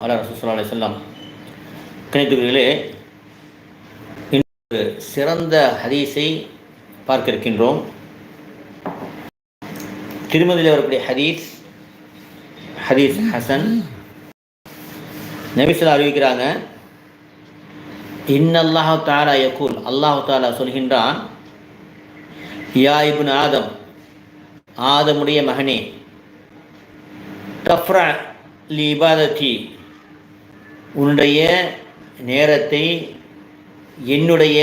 அலா ரசூலுல்லாஹி அலைஹி வஸல்லம் கணித்துகளே, இன்று சிறந்த ஹதீஸை பார்க்க இருக்கின்றோம். திருமதியில் வரக்கூடிய ஹதீஸ் ஹசன். நபி ஸல்லல்லாஹு அறிவிக்கிறாங்க, இன்னல்லாஹு தஆலா யகூல், அல்லாஹு தஆலா சொல்கின்றான், யா இப்னு ஆதம், ஆதமுடைய மகனே, தஃப்ர லி இபாதத்தி, உன்னுடைய நேரத்தை என்னுடைய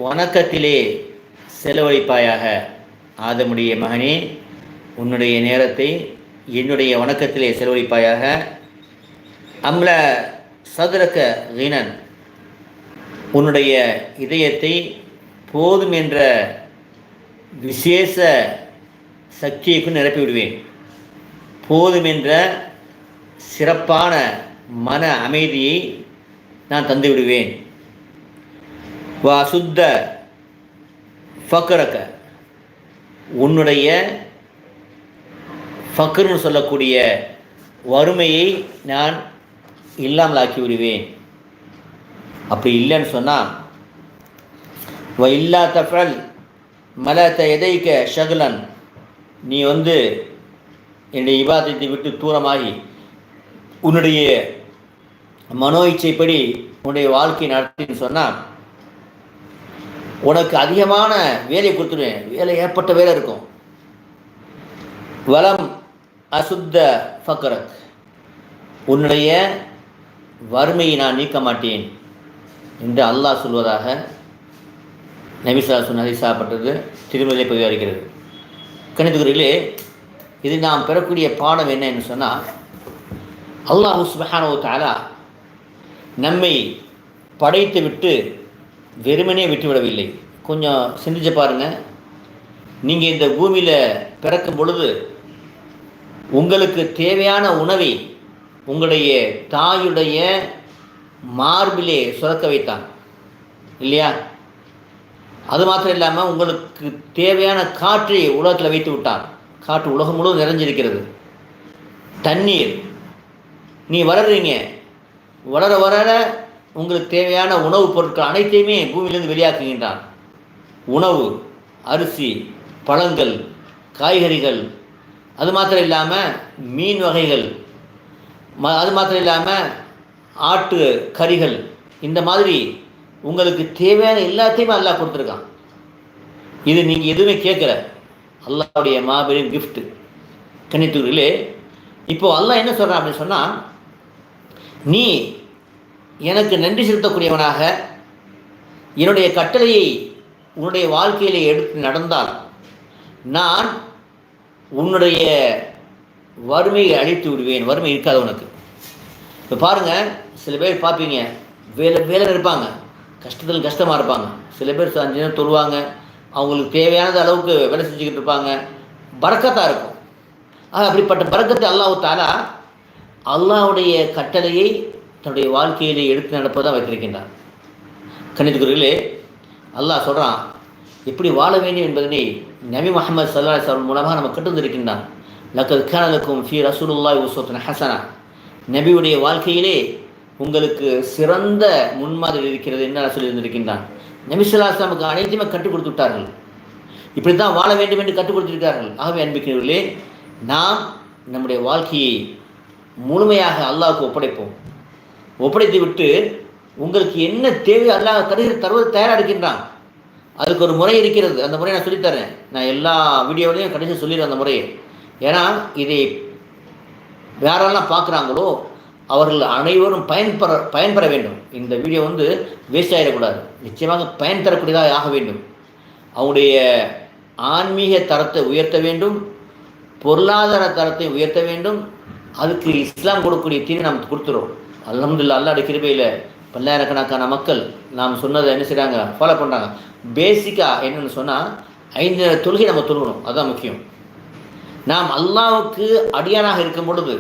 வணக்கத்திலே செலவழிப்பாயாக. ஆதமுடைய மகனே, உன்னுடைய நேரத்தை என்னுடைய வணக்கத்திலே செலவழிப்பாயாக. அம்ல சதுரக்க கினன், உன்னுடைய இதயத்தை போதும் என்ற விசேஷ சக்தியை நிரப்பி விடுவேன். போதும் என்ற சிறப்பான மன அமைதியை நான் தந்து விடுவேன். வா சுத்த ஃபக்ரக, உன்னுடைய ஃபக்ர்னு சொல்லக்கூடிய வறுமையை நான் இல்லாமலாக்கி விடுவேன். அப்படி இல்லைன்னு சொன்னால், வ இல்லா தஃபல் மலத எதைக்க ஷகுலன், நீ என்னுடைய இபாதத்தை விட்டு தூரமாகி உன்னுடைய மனோ இச்சைப்படி உன்னுடைய வாழ்க்கை நடத்தின்னு சொன்னால், உனக்கு அதிகமான வேலையை கொடுத்துருவேன். வேலை ஏற்பட்ட வேலை இருக்கும். வலம் அசுத்த ஃபக்ரக், உன்னுடைய வறுமையை நான் நீக்க மாட்டேன் என்று அல்லாஹ் சொல்வதாக நபி ஸல்லல்லாஹு அலைஹி வஸல்லம் ஹதீஸாகப்பட்டது திருமதியிலே பதிவாக இருக்கிறது. கணித்துக்குறிகளே, இது நாம் பெறக்கூடிய பாடம் என்னன்னு சொன்னால், அல்லாஹ் சுப்ஹானஹு வ தஆலா நம்மை படைத்து விட்டு வெறுமனே விட்டுவிடவில்லை. கொஞ்சம் சிந்திச்சு பாருங்கள். நீங்கள் இந்த பூமியில் பிறக்கும் பொழுது உங்களுக்கு தேவையான உணவை உங்களுடைய தாயுடைய மார்பிலே சுரக்க வைத்தான் இல்லையா? அது மாத்திரம் இல்லாமல் உங்களுக்கு தேவையான காற்றை உலகத்தில் வைத்து விட்டான். காற்று உலகம் முழுவதும் நிறைஞ்சிருக்கிறது. தண்ணீர், நீ வளர்றீங்க, வளர வளர உங்களுக்கு தேவையான உணவுப் பொருட்கள் அனைத்தையுமே பூமியிலிருந்து வெளியாக்குகின்றான். உணவு, அரிசி, பழங்கள், காய்கறிகள், அது மாத்திரம் இல்லாமல் மீன் வகைகள், அது மாத்திரம் இல்லாமல் ஆட்டு கறிகள், இந்த மாதிரி உங்களுக்கு தேவையான எல்லாத்தையுமே அல்லாஹ் கொடுத்துருக்கான். இது நீங்கள் எதுவுமே கேட்கல, அல்லாஹ்வுடைய மாபெரும் கிஃப்ட். கணித்துகளே, இப்போது அல்லாஹ் என்ன சொல்கிறான் அப்படின்னு சொன்னால், நீ எனக்கு நன்றி செலுத்தக்கூடியவனாக என்னுடைய கட்டளையை உன்னுடைய வாழ்க்கையிலே எடுத்து நடந்தால் நான் உன்னுடைய வறுமையை அழித்து விடுவேன். வறுமை இருக்காது உனக்கு. இப்போ பாருங்கள், சில பேர் பார்ப்பீங்க, வேலை இருப்பாங்க, கஷ்டமாக இருப்பாங்க. சில பேர் 5 நேரம் தொழுவாங்க, அவங்களுக்கு தேவையானது அளவுக்கு வேலை செஞ்சுக்கிட்டு இருப்பாங்க, பரக்கத்தாக இருக்கும். அப்படிப்பட்ட பரக்கத்தை அல்லாஹ் தஆலா அல்லாஹ்வுடைய கட்டளையை தன்னுடைய வாழ்க்கையிலே எடுத்து நடப்பதாக வைத்திருக்கின்றான். கணித்துக்குறிகளே, அல்லாஹ் சொல்கிறான் எப்படி வாழ வேண்டும் என்பதனை நபி முஹம்மது ஸல்லல்லாஹு அலைஹி வஸல்லம் மூலமாக நம்ம கற்று வந்திருக்கின்றான். லக்கத் கான லக்கும் ஃபீ ரசூலுல்லாஹி உஸ்வத்துன் ஹஸனா, நபியுடைய வாழ்க்கையிலே உங்களுக்கு சிறந்த முன்மாதிரி இருக்கிறது என்ன சொல்லி இருந்திருக்கின்றான். நபி ஸல்லல்லாஹு அலைஹி வஸல்லம் அனைத்தையுமே கற்றுக் கொடுத்து விட்டார்கள். இப்படி தான் வாழ வேண்டும் என்று கற்றுக் கொடுத்திருக்கிறார்கள். ஆகவே அன்பிற்குரியவர்களே, நாம் நம்முடைய வாழ்க்கையை முழுமையாக அல்லாஹ்வுக்கு ஒப்படைப்போம். ஒப்படைத்து விட்டு உங்களுக்கு என்ன தேவை அல்லாஹ் தருவது தயாராக இருக்கின்றான். அதுக்கு ஒரு முறை இருக்கிறது. அந்த முறையை நான் சொல்லித்தரேன். நான் எல்லா வீடியோவிலையும் கடைசி சொல்லிடுறேன் அந்த முறையை. ஏன்னா இதை யாரெல்லாம் பார்க்குறாங்களோ அவர்கள் அனைவரும் பயன்பெற வேண்டும். இந்த வீடியோ வேஸ்ட் ஆகிடக்கூடாது. நிச்சயமாக பயன் தரக்கூடியதாக ஆக வேண்டும். அவங்களுடைய ஆன்மீக தரத்தை உயர்த்த வேண்டும், பொருளாதார தரத்தை உயர்த்த வேண்டும். அதுக்கு இஸ்லாம் கொடுக்கக்கூடிய தீர்வு நாம் கொடுத்துறோம். அல்ஹம்துலில்லாஹ், அல்லாஹ்வுடைய கிருபையில் பல்லாயிரக்கணக்கான மக்கள் நாம் சொன்னதை என்ன செய்கிறாங்க, ஃபாலோ பண்ணுறாங்க. பேசிக்காக என்னென்னு சொன்னால், 5 நேர தொழுகை நம்ம தொழுகணும். அதுதான் முக்கியம். நாம் அல்லாஹ்வுக்கு அடியானாக இருக்கும் பொழுது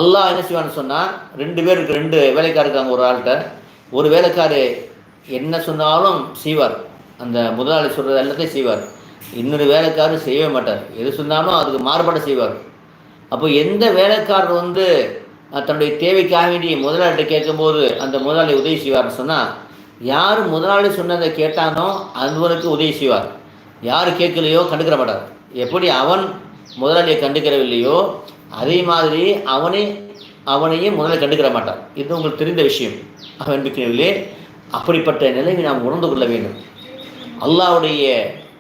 அல்லாஹ் என்ன செய்வான்னு சொன்னால், 2 பேர் இருக்குது, 2 வேலைக்காரர் இருக்காங்க. ஒரு ஆள்கிட்ட ஒரு வேலைக்காரு என்ன சொன்னாலும் செய்வார், அந்த முதலாளி சொல்கிறது எல்லாத்தையும் செய்வார். இன்னொரு வேலைக்காரர் செய்யவே மாட்டார், எது சொன்னாலும் அதுக்கு மாறுபாடு செய்வார். அப்போ எந்த வேலைக்காரர் தன்னுடைய தேவைக்காக வேண்டிய முதலாளிகிட்ட கேட்கும்போது அந்த முதலாளி உதவி செய்வார்னு சொன்னால், யார் முதலாளி சொன்னதை கேட்டானோ அதுவனுக்கு உதவி செய்வார். யார் கேட்கலையோ கண்டுக்கிற மாட்டார். எப்படி அவன் முதலாளியை கண்டுக்கிறவில்லையோ அதே மாதிரி அவனையும் முதலாளி கண்டுக்கிற மாட்டார். இது உங்களுக்கு தெரிந்த விஷயம். அன்பிற்கினிலே அப்படிப்பட்ட நிலையை நாம் உணர்ந்து கொள்ள வேண்டும். அல்லாஹ்வுடைய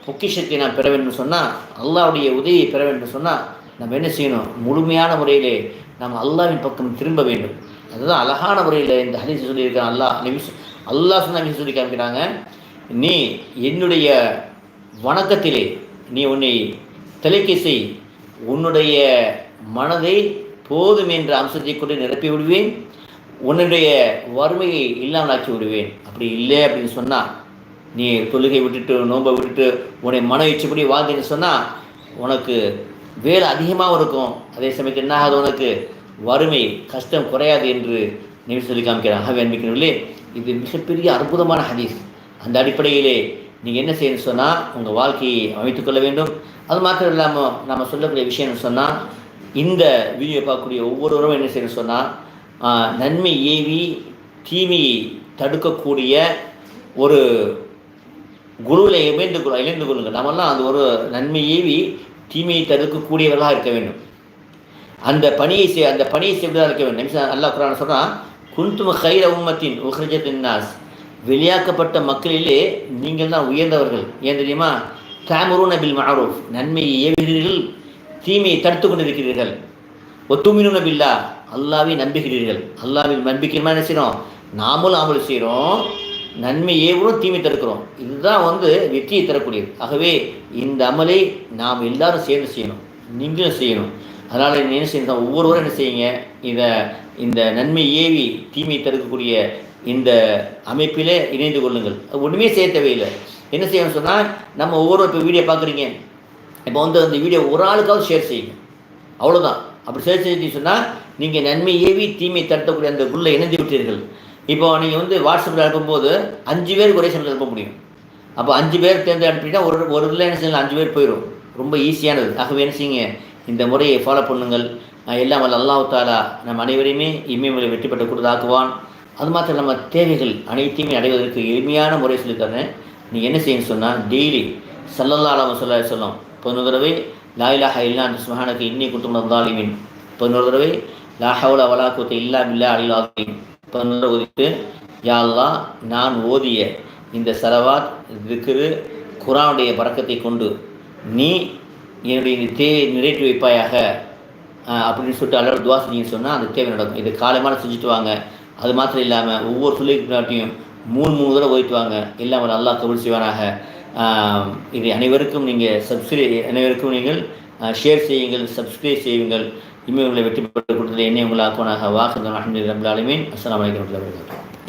பொக்கிஷத்தை நாம் பெற வேண்டும் சொன்னால், அல்லாஹ்வுடைய உதவியை பெற வேண்டும் சொன்னால் நம்ம என்ன செய்யணும்? முழுமையான முறையிலே நாம் அல்லாஹ்வின் பக்கம் திரும்ப வேண்டும். அதுதான் அழகான முறையில் இந்த ஹதீஸ் சொல்லியிருக்கான். அல்லாஹ் சொன்ன சொல்லி காமிக்கிறாங்க, நீ என்னுடைய வணக்கத்திலே நீ உன்னை தலைக்கை செய், உன்னுடைய மனதை போதும் என்ற அம்சத்தை கொண்டு நிரப்பி விடுவேன், உன்னுடைய வறுமையை இல்லாமல் ஆக்கி விடுவேன். அப்படி இல்லை அப்படின்னு சொன்னால், நீ தொழுகை விட்டுட்டு நோன்பை விட்டுட்டு உன்னை மன இச்சப்படி வாழ்ந்தேன்னு சொன்னால் உனக்கு வேலை அதிகமாகவும் இருக்கும், அதே சமயத்தில் என்ன ஆகாது, உனக்கு வறுமை கஷ்டம் குறையாது என்று நபி சொல்லி காமிக்கிறாங்க. ஆகவே அன்பிற்கினிலே இது மிகப்பெரிய அற்புதமான ஹதீஸ். அந்த அடிப்படையிலே நீங்கள் என்ன செய்யணும்னு சொன்னால் உங்கள் வாழ்க்கையை அமைத்துக்கொள்ள வேண்டும். அது மாத்திரம் இல்லாமல் நம்ம சொல்லக்கூடிய விஷயம்னு சொன்னால், இந்த வீடியோ பார்க்கக்கூடிய ஒவ்வொருவரும் என்ன செய்யணும்னு சொன்னால், நன்மை ஏவி தீமையை தடுக்கக்கூடிய ஒரு குருவில் இணைந்து கொள்ளுங்கள். நம்மெல்லாம் அது ஒரு நன்மை ஏவி தீமையை தடுக்கக்கூடியவர்களாக இருக்க வேண்டும். அந்த பணியை செய்வதாக இருக்க வேண்டும். அல்லாஹ் குர்ஆன் சொல்கிறான், குன்தும் கைர உம்மத்தின் உஹ்ரஜத்தின் நாஸ், வெளியாக்கப்பட்ட மக்களிலே நீங்கள் தான் உயர்ந்தவர்கள். ஏன் தெரியுமா? தஅமுரூன பில் மஅரூஃப், நன்மையை ஏவுகிறீர்கள், தீமையை தடுத்து கொண்டிருக்கிறீர்கள். வதுமினூன பில்லாஹ், அல்லாஹ்வை நம்புகிறீர்கள். அல்லாஹ்வில் நம்பிக்கைமா என்ன செய்கிறோம்? நாமளும் அமல் செய்கிறோம், நன்மை ஏவுறோம், தீமை தடுக்கிறோம். இதுதான் வெற்றியை தரக்கூடியது. ஆகவே இந்த அமலை நாம் எல்லாரும் சேர்ந்து செய்யணும், நீங்களும் செய்யணும். அதனால் என்ன செய்யணும்? ஒவ்வொருவரும் என்ன செய்யுங்க? இந்த நன்மை ஏவி தீமை தடுக்கக்கூடிய இந்த அமைப்பிலே இணைந்து கொள்ளுங்கள். ஒன்றுமே செய்ய தேவையில்லை. என்ன செய்யணும்னு சொன்னால், நம்ம ஒவ்வொருவரும் இப்போ வீடியோ பார்க்குறீங்க, இப்போ அந்த வீடியோ ஒரு ஆளுக்காவது ஷேர் செய்யுங்க, அவ்வளோதான். அப்படி ஷேர் செய்து சொன்னால் நீங்கள் நன்மை ஏவி தீமை தடுக்கக்கூடிய அந்த குள்ள இணைந்து விட்டீர்கள். இப்போ நீங்கள் வாட்ஸ்அப்பில் அனுப்பும்போது 5 பேருக்கு ஒரே சமயத்தில் அனுப்ப முடியும். அப்போ 5 பேர் தேர்ந்து அனுப்பிட்டா ஒரு இதில் என்ன செய்யலாம், 5 பேர் போயிடும். ரொம்ப ஈஸியானது. ஆகவே என்ன செய்யுங்க? இந்த முறையை ஃபாலோ பண்ணுங்கள். எல்லாம் வல்ல அல்லாஹ் தஆலா நம் அனைவரையுமே இம்மையிலே வெற்றி பெற்று கொடுத்தாக்குவான். அது மாத்திரம் நம்ம தேவைகள் அனைத்தையுமே அடைவதற்கு எளிமையான முறை சொல்லித்தரேன். நீங்கள் என்ன செய்யணும்னு சொன்னால், டெய்லி ஸல்லல்லாஹு அலைஹி வஸல்லம் 11 தடவை லா இலாஹ இல்லா அன்த சுப்ஹானக இன்னி குன்து மினல் ஸாலிமீன், 11 தடவை லா ஹவ்ல வலா குவத்த இல்லா பில்லாஹ் அலில் அஸீம், 11 தடவை ஓதிட்டு, யா அல்லாஹ் நான் ஓதிய இந்த ஸலவாத் திக்ரு குர்ஆனுடைய பரக்கத்தை கொண்டு நீ என்னுடைய தேவை நிறைவேற்றி வைப்பாயாக அப்படின்னு சொல்லிட்டு அல்லது துவா செஞ்சீங்கன்னு சொன்னால் அந்த தேவை நடக்கும். இது காலமான செஞ்சுட்டு வாங்க. அது மாத்திரம் இல்லாமல் ஒவ்வொரு சொல்லிக்கிட்டாட்டியும் 3 தடவை ஓதிட்டு வாங்க. எல்லாம் அல்லாஹ் கபூல் செய்வானாக. இது அனைவருக்கும் நீங்கள் ஷேர் செய்யுங்கள், சப்ஸ்கிரைப் செய்யுங்கள். இம்மை உங்களை வெற்றி பெற்று கொடுத்தது என்னை உங்களை ஆக்குவனாக. வாஹிர் அல்ஹம்துலில்லாஹி ரப்பில் ஆலமீன். அஸ்ஸலாமு அலைக்கும் வரஹ்மத்துல்லாஹி வபரகாத்துஹு.